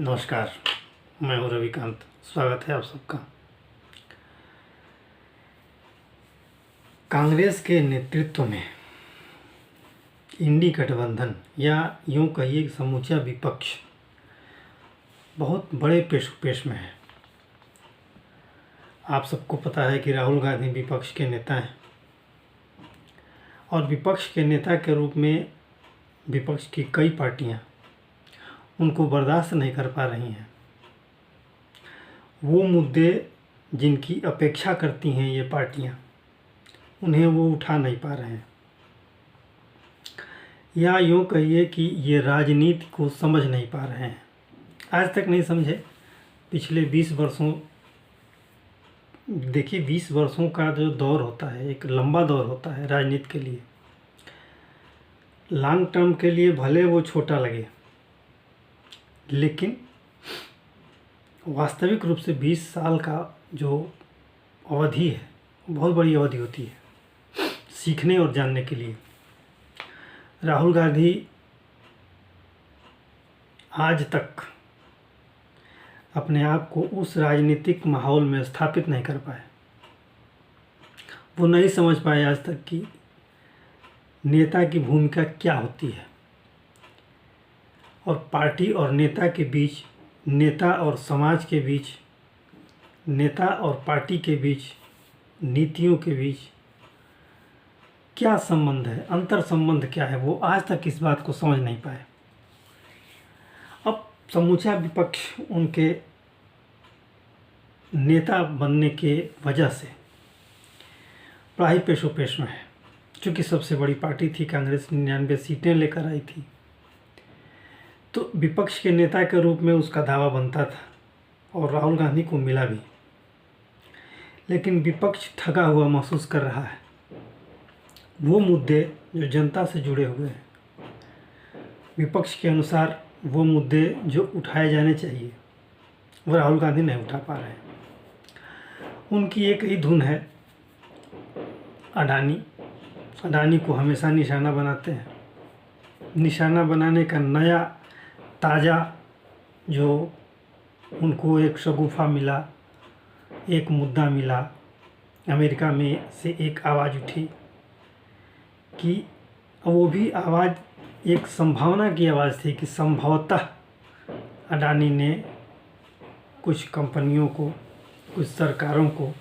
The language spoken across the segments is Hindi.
नमस्कार। मैं हूं रविकांत। स्वागत है आप सबका। कांग्रेस के नेतृत्व में इंडी गठबंधन या यूं कहिए कि समूचा विपक्ष बहुत बड़े पेश में है। आप सबको पता है कि राहुल गांधी विपक्ष के नेता हैं और विपक्ष के नेता के रूप में विपक्ष की कई पार्टियां उनको बर्दाश्त नहीं कर पा रही हैं। वो मुद्दे जिनकी अपेक्षा करती हैं ये पार्टियां, उन्हें वो उठा नहीं पा रहे हैं, या यूँ कहिए कि ये राजनीति को समझ नहीं पा रहे हैं। आज तक नहीं समझे। पिछले 20 वर्षों, देखिए 20 वर्षों का जो दौर होता है, एक लंबा दौर होता है राजनीति के लिए। लॉन्ग टर्म के लिए भले वो छोटा लगे, लेकिन वास्तविक रूप से 20 साल का जो अवधि है बहुत बड़ी अवधि होती है सीखने और जानने के लिए। राहुल गांधी आज तक अपने आप को उस राजनीतिक माहौल में स्थापित नहीं कर पाए। वो नहीं समझ पाए आज तक कि नेता की भूमिका क्या होती है और पार्टी और नेता के बीच, नेता और समाज के बीच, नेता और पार्टी के बीच, नीतियों के बीच क्या संबंध है, अंतर संबंध क्या है, वो आज तक इस बात को समझ नहीं पाए। अब समूचा विपक्ष उनके नेता बनने के वजह से बड़ा ही पेश में है। चूँकि सबसे बड़ी पार्टी थी कांग्रेस, 99 सीटें लेकर आई थी, तो विपक्ष के नेता के रूप में उसका दावा बनता था और राहुल गांधी को मिला भी। लेकिन विपक्ष ठगा हुआ महसूस कर रहा है। वो मुद्दे जो जनता से जुड़े हुए हैं, विपक्ष के अनुसार वो मुद्दे जो उठाए जाने चाहिए, वो राहुल गांधी नहीं उठा पा रहे हैं। उनकी एक ही धुन है, अडानी को हमेशा निशाना बनाते हैं। निशाना बनाने का नया ताज़ा जो उनको एक शगुफा मिला, एक मुद्दा मिला, अमेरिका में से एक आवाज़ उठी कि वो भी आवाज़ एक संभावना की आवाज़ थी कि संभवतः अडानी ने कुछ कंपनियों को, कुछ सरकारों को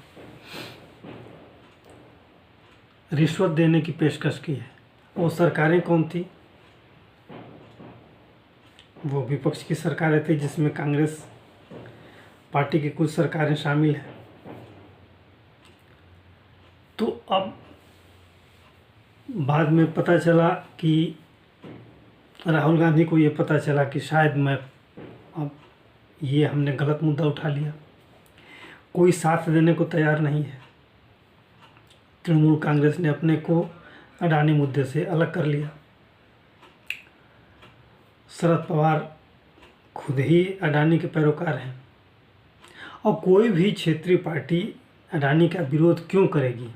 रिश्वत देने की पेशकश की है। वो सरकारें कौन थी? वो विपक्ष की सरकारें थी जिसमें कांग्रेस पार्टी की कुछ सरकारें शामिल हैं। तो अब बाद में पता चला कि राहुल गांधी को ये पता चला कि शायद अब ये हमने गलत मुद्दा उठा लिया। कोई साथ देने को तैयार नहीं है। तृणमूल कांग्रेस ने अपने को अडानी मुद्दे से अलग कर लिया। शरद पवार खुद ही अडानी के पैरोकार हैं और कोई भी क्षेत्रीय पार्टी अडानी का विरोध क्यों करेगी,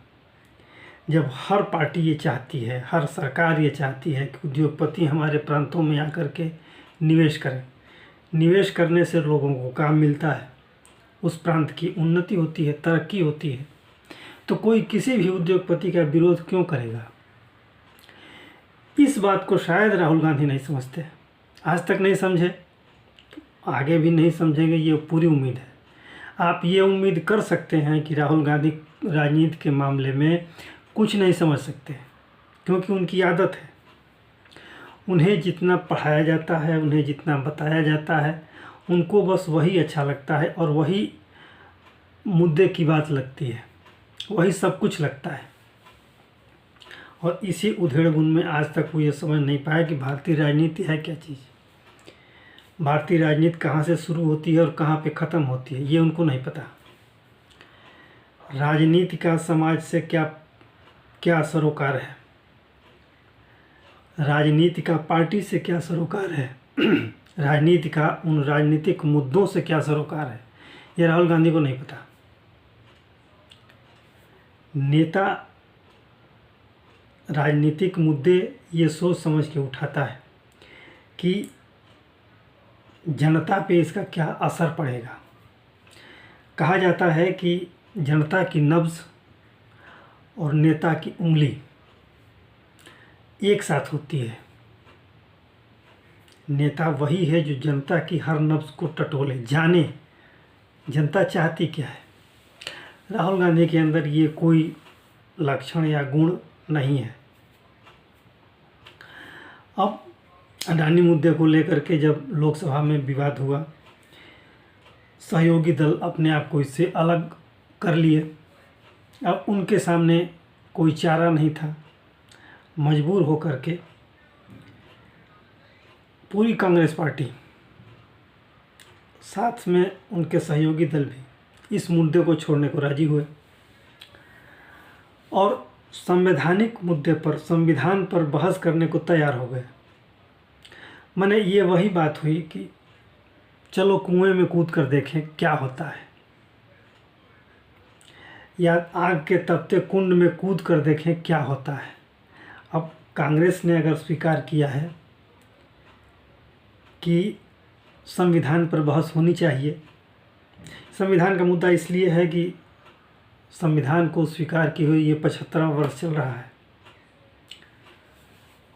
जब हर पार्टी ये चाहती है, हर सरकार ये चाहती है कि उद्योगपति हमारे प्रांतों में आकर के निवेश करें। निवेश करने से लोगों को काम मिलता है, उस प्रांत की उन्नति होती है, तरक्की होती है। तो कोई किसी भी उद्योगपति का विरोध क्यों करेगा? इस बात को शायद राहुल गांधी नहीं समझते। आज तक नहीं समझे, तो आगे भी नहीं समझेंगे, ये पूरी उम्मीद है। आप ये उम्मीद कर सकते हैं कि राहुल गांधी राजनीति के मामले में कुछ नहीं समझ सकते, क्योंकि उनकी आदत है। उन्हें जितना पढ़ाया जाता है, उन्हें जितना बताया जाता है, उनको बस वही अच्छा लगता है और वही मुद्दे की बात लगती है, वही सब कुछ लगता है। और इसी उधेड़-बुन में आज तक वो ये समझ नहीं पाया कि भारतीय राजनीति है क्या चीज़। भारतीय राजनीति कहाँ से शुरू होती है और कहाँ पे ख़त्म होती है, ये उनको नहीं पता। राजनीति का समाज से क्या सरोकार है, राजनीति का पार्टी से क्या सरोकार है, राजनीति का उन राजनीतिक मुद्दों से क्या सरोकार है, ये राहुल गांधी को नहीं पता। नेता राजनीतिक मुद्दे ये सोच समझ के उठाता है कि जनता पे इसका क्या असर पड़ेगा। कहा जाता है कि जनता की नब्ज़ और नेता की उंगली एक साथ होती है। नेता वही है जो जनता की हर नब्ज़ को टटोले, जाने जनता चाहती क्या है। राहुल गांधी के अंदर ये कोई लक्षण या गुण नहीं है। अब अडानी मुद्दे को लेकर के जब लोकसभा में विवाद हुआ, सहयोगी दल अपने आप को इससे अलग कर लिए। अब उनके सामने कोई चारा नहीं था, मजबूर होकर के पूरी कांग्रेस पार्टी, साथ में उनके सहयोगी दल भी इस मुद्दे को छोड़ने को राजी हुए और संवैधानिक मुद्दे पर, संविधान पर बहस करने को तैयार हो गए। माने ये वही बात हुई कि चलो कुएं में कूद कर देखें क्या होता है, या आग के तपते कुंड में कूद कर देखें क्या होता है। अब कांग्रेस ने अगर स्वीकार किया है कि संविधान पर बहस होनी चाहिए, संविधान का मुद्दा इसलिए है कि संविधान को स्वीकार किए हुए ये 75वां वर्ष चल रहा है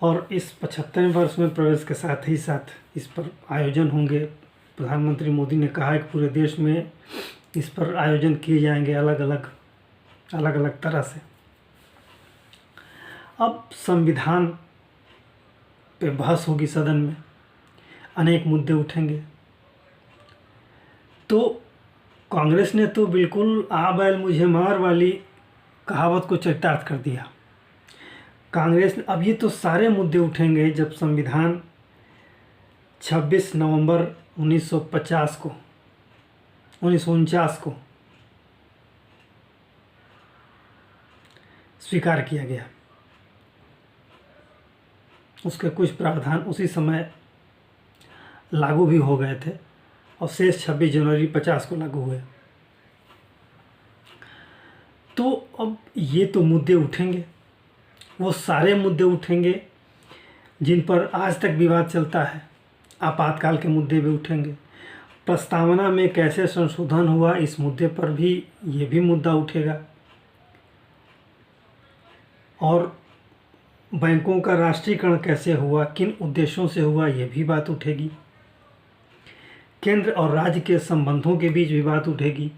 और इस 75वें वर्ष में प्रवेश के साथ ही साथ इस पर आयोजन होंगे। प्रधानमंत्री मोदी ने कहा है कि पूरे देश में इस पर आयोजन किए जाएंगे अलग अलग तरह से। अब संविधान पे बहस होगी, सदन में अनेक मुद्दे उठेंगे। तो कांग्रेस ने तो बिल्कुल आ बैल मुझे मार वाली कहावत को चरितार्थ कर दिया। कांग्रेस ने, अब ये तो सारे मुद्दे उठेंगे जब संविधान 26 नवंबर 1950 को 1949 को स्वीकार किया गया। उसके कुछ प्रावधान उसी समय लागू भी हो गए थे और शेष 26 जनवरी 50 को लागू हुए। तो अब ये तो मुद्दे उठेंगे, वो सारे मुद्दे उठेंगे जिन पर आज तक विवाद चलता है। आपातकाल के मुद्दे भी उठेंगे, प्रस्तावना में कैसे संशोधन हुआ इस मुद्दे पर भी ये भी मुद्दा उठेगा, और बैंकों का राष्ट्रीयकरण कैसे हुआ, किन उद्देश्यों से हुआ, ये भी बात उठेगी। केंद्र और राज्य के संबंधों के बीच भी बात उठेगी।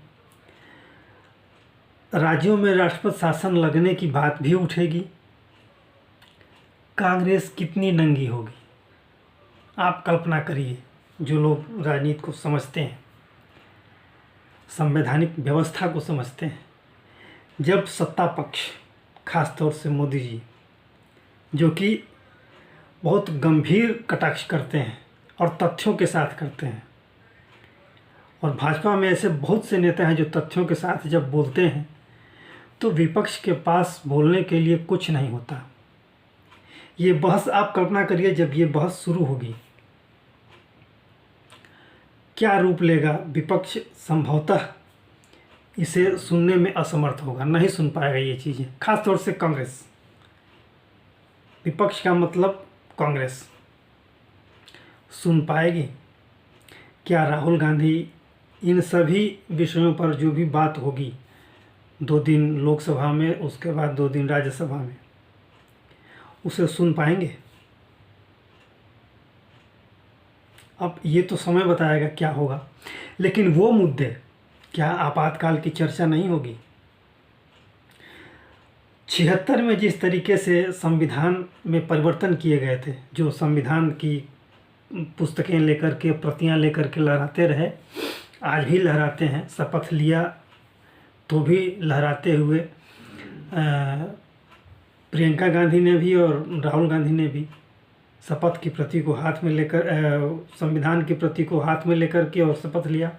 राज्यों में राष्ट्रपति शासन लगने की बात भी उठेगी। कांग्रेस कितनी नंगी होगी आप कल्पना करिए। जो लोग राजनीति को समझते हैं, संवैधानिक व्यवस्था को समझते हैं, जब सत्ता पक्ष, खास तौर से मोदी जी, जो कि बहुत गंभीर कटाक्ष करते हैं और तथ्यों के साथ करते हैं, और भाजपा में ऐसे बहुत से नेता हैं जो तथ्यों के साथ जब बोलते हैं तो विपक्ष के पास बोलने के लिए कुछ नहीं होता। ये बहस आप कल्पना करिए, जब ये बहस शुरू होगी क्या रूप लेगा। विपक्ष संभवतः इसे सुनने में असमर्थ होगा, नहीं सुन पाएगा ये चीज़ें, खास तौर से कांग्रेस। विपक्ष का मतलब कांग्रेस सुन पाएगी क्या? राहुल गांधी इन सभी विषयों पर जो भी बात होगी, 2 दिन लोकसभा में, उसके बाद 2 दिन राज्यसभा में, उसे सुन पाएंगे? अब ये तो समय बताएगा क्या होगा, लेकिन वो मुद्दे, क्या आपातकाल की चर्चा नहीं होगी? 76 में जिस तरीके से संविधान में परिवर्तन किए गए थे, जो संविधान की पुस्तकें लेकर के, प्रतियां लेकर के लहराते रहे, आज भी लहराते हैं, शपथ लिया तो भी लहराते हुए, प्रियंका गांधी ने भी और राहुल गांधी ने भी शपथ की प्रति को हाथ में लेकर, संविधान की प्रति को हाथ में लेकर के और शपथ लिया।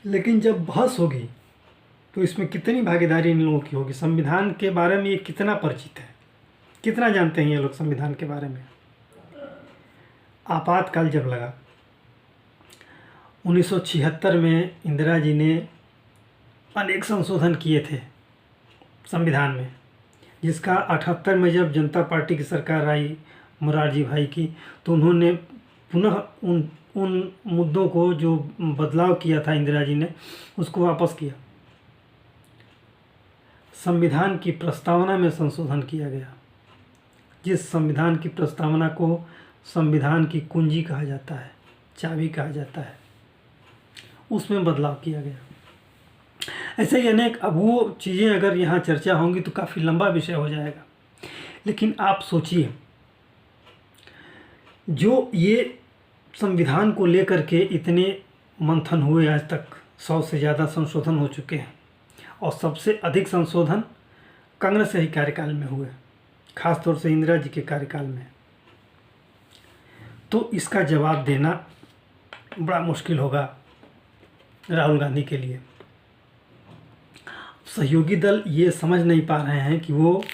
लेकिन जब बहस होगी तो इसमें कितनी भागीदारी इन लोगों की होगी? संविधान के बारे में ये कितना परिचित है, कितना जानते हैं ये लोग संविधान के बारे में? आपातकाल जब लगा 1976 में, इंदिरा जी ने अनेक संशोधन किए थे संविधान में, जिसका 78 में जब जनता पार्टी की सरकार आई मोरारजी भाई की, तो उन्होंने पुनः उन उन मुद्दों को जो बदलाव किया था इंदिरा जी ने, उसको वापस किया। संविधान की प्रस्तावना में संशोधन किया गया। जिस संविधान की प्रस्तावना को संविधान की कुंजी कहा जाता है, चाबी कहा जाता है, उसमें बदलाव किया गया। ऐसे ही अनेक, अब वो चीज़ें अगर यहाँ चर्चा होंगी तो काफ़ी लंबा विषय हो जाएगा। लेकिन आप सोचिए, जो ये संविधान को लेकर के इतने मंथन हुए, आज तक 100 से ज़्यादा संशोधन हो चुके हैं, और सबसे अधिक संशोधन कांग्रेस के ही कार्यकाल में हुए, खासतौर से इंदिरा जी के कार्यकाल में। तो इसका जवाब देना बड़ा मुश्किल होगा राहुल गांधी के लिए। सहयोगी दल ये समझ नहीं पा रहे हैं कि वो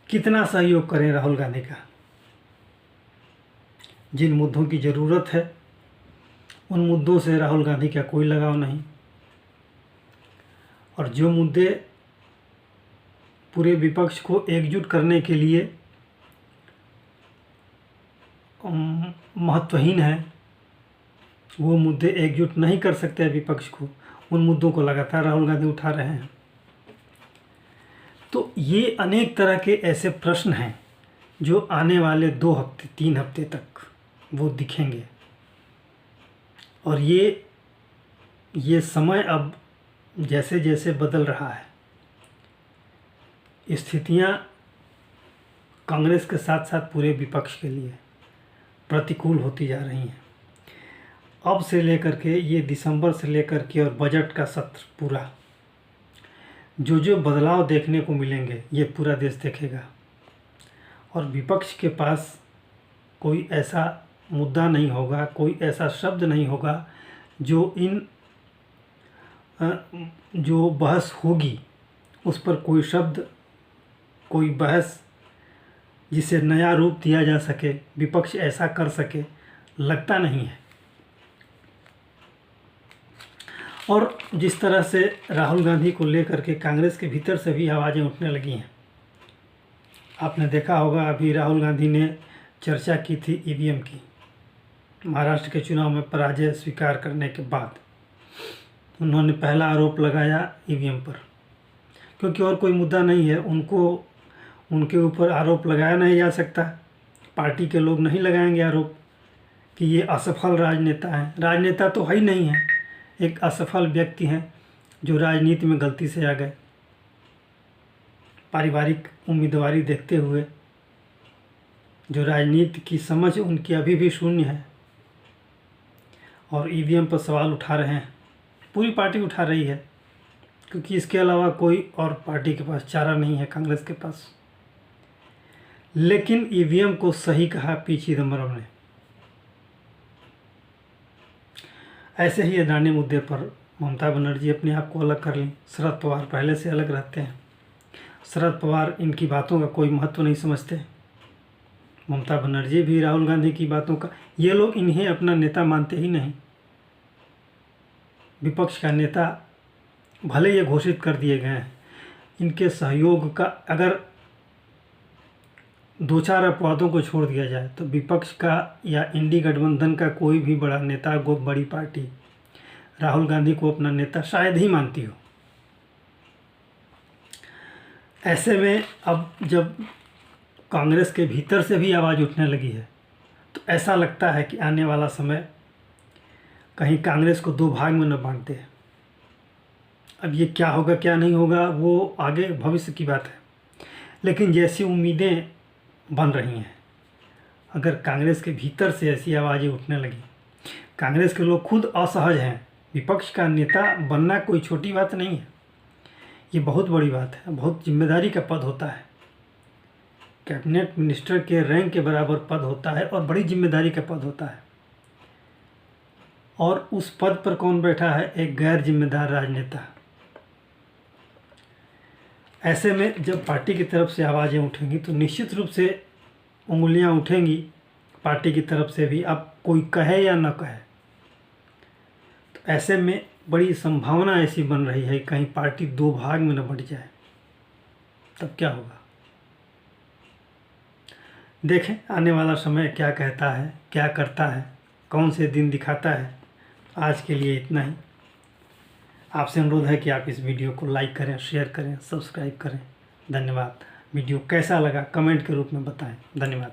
कितना सहयोग करें राहुल गांधी का। जिन मुद्दों की ज़रूरत है उन मुद्दों से राहुल गांधी का कोई लगाव नहीं, और जो मुद्दे पूरे विपक्ष को एकजुट करने के लिए महत्वहीन है, वो मुद्दे एकजुट नहीं कर सकते विपक्ष को, उन मुद्दों को लगातार राहुल गांधी उठा रहे हैं। तो ये अनेक तरह के ऐसे प्रश्न हैं जो आने वाले 2 हफ्ते 3 हफ्ते तक वो दिखेंगे, और ये समय अब जैसे जैसे बदल रहा है, स्थितियां कांग्रेस के साथ साथ पूरे विपक्ष के लिए प्रतिकूल होती जा रही हैं। अब से लेकर के ये दिसंबर से लेकर के और बजट का सत्र पूरा, जो जो बदलाव देखने को मिलेंगे ये पूरा देश देखेगा, और विपक्ष के पास कोई ऐसा मुद्दा नहीं होगा, कोई ऐसा शब्द नहीं होगा जो बहस होगी उस पर कोई शब्द, कोई बहस जिसे नया रूप दिया जा सके, विपक्ष ऐसा कर सके, लगता नहीं है। और जिस तरह से राहुल गांधी को लेकर के कांग्रेस के भीतर से भी आवाज़ें उठने लगी हैं, आपने देखा होगा अभी राहुल गांधी ने चर्चा की थी ईवीएम की, महाराष्ट्र के चुनाव में पराजय स्वीकार करने के बाद उन्होंने पहला आरोप लगाया ईवीएम पर, क्योंकि और कोई मुद्दा नहीं है, उनके ऊपर आरोप लगाया नहीं जा सकता। पार्टी के लोग नहीं लगाएंगे आरोप कि ये असफल राजनेता हैं। राजनेता तो है ही नहीं है, एक असफल व्यक्ति हैं जो राजनीति में गलती से आ गए, पारिवारिक उम्मीदवारी देखते हुए, जो राजनीति की समझ उनकी अभी भी शून्य है, और ईवीएम पर सवाल उठा रहे हैं। पूरी पार्टी उठा रही है, क्योंकि इसके अलावा कोई और पार्टी के पास चारा नहीं है कांग्रेस के पास। लेकिन ईवीएम को सही कहा पी चिदम्बरम ने। ऐसे ही अडानी मुद्दे पर ममता बनर्जी अपने आप को अलग कर ली। शरद पवार पहले से अलग रहते हैं, शरद पवार इनकी बातों का कोई महत्व नहीं समझते। ममता बनर्जी भी राहुल गांधी की बातों का, ये लोग इन्हें अपना नेता मानते ही नहीं। विपक्ष का नेता भले ये घोषित कर दिए गए हैं, इनके सहयोग का अगर 2-4 अपवादों को छोड़ दिया जाए तो विपक्ष का या इंडी गठबंधन का कोई भी बड़ा नेता, बड़ी पार्टी राहुल गांधी को अपना नेता शायद ही मानती हो। ऐसे में अब जब कांग्रेस के भीतर से भी आवाज़ उठने लगी है, तो ऐसा लगता है कि आने वाला समय कहीं कांग्रेस को 2 भाग में न बांट दे। अब ये क्या होगा क्या नहीं होगा वो आगे भविष्य की बात है, लेकिन जैसी उम्मीदें बन रही हैं, अगर कांग्रेस के भीतर से ऐसी आवाज़ें उठने लगी, कांग्रेस के लोग खुद असहज हैं। विपक्ष का नेता बनना कोई छोटी बात नहीं है, ये बहुत बड़ी बात है, बहुत जिम्मेदारी का पद होता है। कैबिनेट मिनिस्टर के रैंक के बराबर पद होता है और बड़ी जिम्मेदारी का पद होता है, और उस पद पर कौन बैठा है? एक गैर जिम्मेदार राजनेता। ऐसे में जब पार्टी की तरफ से आवाज़ें उठेंगी तो निश्चित रूप से उंगलियां उठेंगी पार्टी की तरफ से भी, अब कोई कहे या न कहे। तो ऐसे में बड़ी संभावना ऐसी बन रही है कहीं पार्टी 2 भाग में न बंट जाए, तब क्या होगा? देखें आने वाला समय क्या कहता है, क्या करता है, कौन से दिन दिखाता है। आज के लिए इतना ही। आपसे अनुरोध है कि आप इस वीडियो को लाइक करें, शेयर करें, सब्सक्राइब करें। धन्यवाद। वीडियो कैसा लगा कमेंट के रूप में बताएं। धन्यवाद।